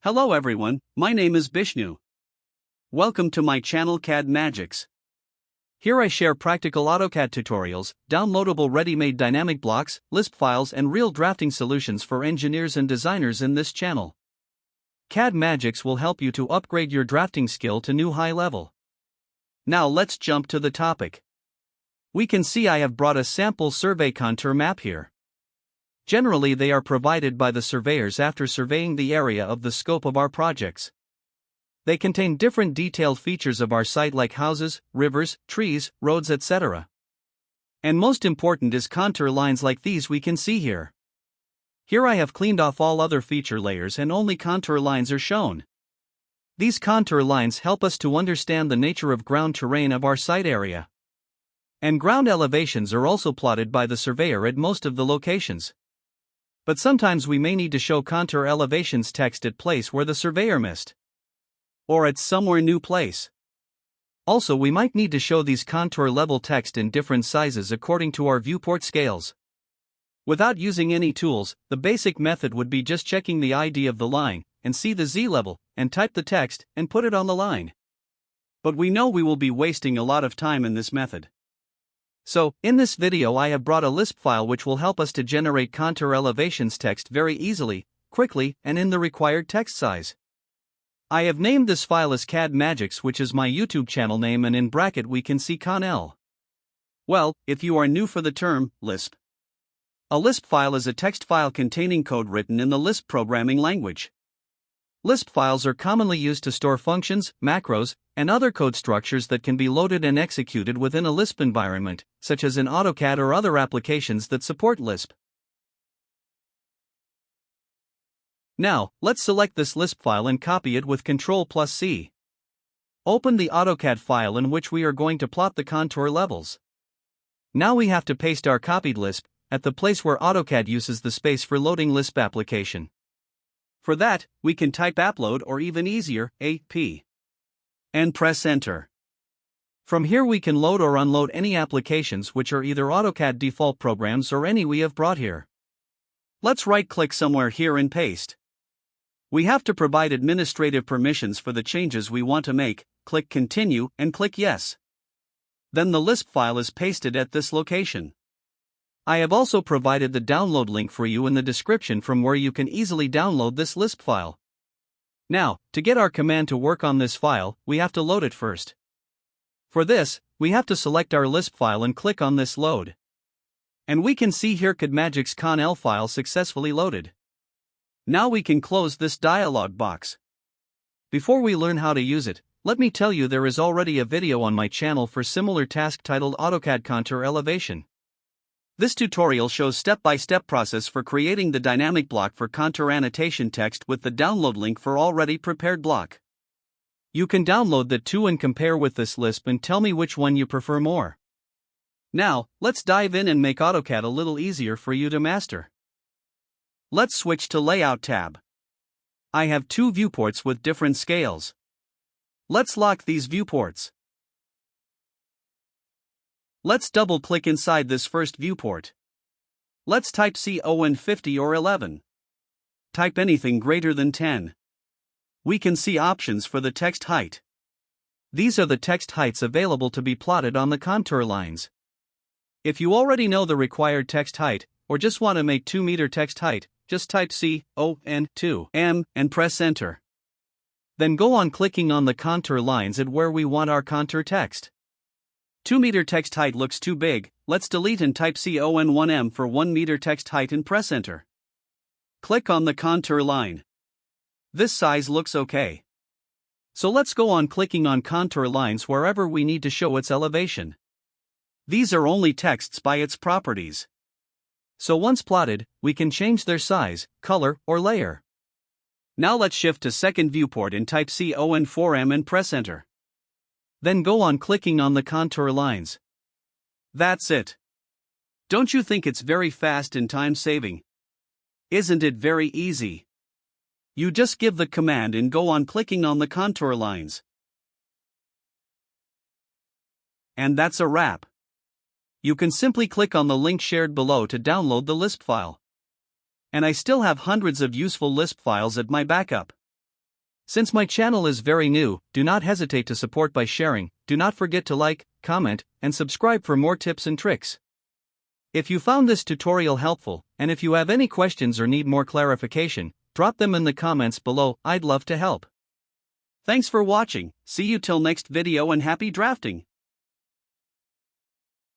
Hello everyone, my name is Bishnu. Welcome to my channel CAD Magics. Here I share practical AutoCAD tutorials, downloadable ready-made dynamic blocks, Lisp files and real drafting solutions for engineers and designers in this channel. CAD Magics will help you to upgrade your drafting skill to new high level. Now let's jump to the topic. We can see I have brought a sample survey contour map here. Generally they are provided by the surveyors after surveying the area of the scope of our projects. They contain different detailed features of our site like houses, rivers, trees, roads, etc. And most important is contour lines like these we can see here. Here I have cleaned off all other feature layers and only contour lines are shown. These contour lines help us to understand the nature of ground terrain of our site area. And ground elevations are also plotted by the surveyor at most of the locations. But sometimes we may need to show contour elevations text at place where the surveyor missed. Or at somewhere new place. Also we might need to show these contour level text in different sizes according to our viewport scales. Without using any tools, the basic method would be just checking the ID of the line, and see the Z level, and type the text, and put it on the line. But we know we will be wasting a lot of time in this method. So, in this video I have brought a Lisp file which will help us to generate contour elevations text very easily, quickly, and in the required text size. I have named this file as CAD Magics, which is my YouTube channel name, and in bracket we can see CON-L. Well, if you are new for the term, Lisp. A Lisp file is a text file containing code written in the Lisp programming language. Lisp files are commonly used to store functions, macros, and other code structures that can be loaded and executed within a Lisp environment, such as in AutoCAD or other applications that support Lisp. Now, let's select this Lisp file and copy it with Ctrl+C. Open the AutoCAD file in which we are going to plot the contour levels. Now we have to paste our copied Lisp at the place where AutoCAD uses the space for loading Lisp application. For that, we can type APPLOAD or even easier, AP. And press Enter. From here we can load or unload any applications which are either AutoCAD default programs or any we have brought here. Let's right-click somewhere here and paste. We have to provide administrative permissions for the changes we want to make, click Continue and click Yes. Then the Lisp file is pasted at this location. I have also provided the download link for you in the description from where you can easily download this Lisp file. Now, to get our command to work on this file, we have to load it first. For this, we have to select our Lisp file and click on this Load. And we can see here CAD Magics CON-L file successfully loaded. Now we can close this dialog box. Before we learn how to use it, let me tell you there is already a video on my channel for similar task titled AutoCAD Contour Elevation. This tutorial shows step-by-step process for creating the dynamic block for contour annotation text with the download link for already prepared block. You can download the two and compare with this Lisp and tell me which one you prefer more. Now, let's dive in and make AutoCAD a little easier for you to master. Let's switch to Layout tab. I have two viewports with different scales. Let's lock these viewports. Let's double-click inside this first viewport. Let's type CON 50 or 11. Type anything greater than 10. We can see options for the text height. These are the text heights available to be plotted on the contour lines. If you already know the required text height, or just want to make 2 meter text height, just type CON 2M and press Enter. Then go on clicking on the contour lines at where we want our contour text. 2 meter text height looks too big, let's delete and type CON 1M for 1 meter text height and press Enter. Click on the contour line. This size looks okay. So let's go on clicking on contour lines wherever we need to show its elevation. These are only texts by its properties. So once plotted, we can change their size, color, or layer. Now let's shift to second viewport and type CON 4M and press Enter. Then go on clicking on the contour lines. That's it. Don't you think it's very fast and time-saving? Isn't it very easy? You just give the command and go on clicking on the contour lines. And that's a wrap. You can simply click on the link shared below to download the Lisp file. And I still have hundreds of useful Lisp files at my backup. Since my channel is very new, do not hesitate to support by sharing. Do not forget to like, comment, and subscribe for more tips and tricks. If you found this tutorial helpful, and if you have any questions or need more clarification, drop them in the comments below. I'd love to help. Thanks for watching. See you till next video and happy drafting.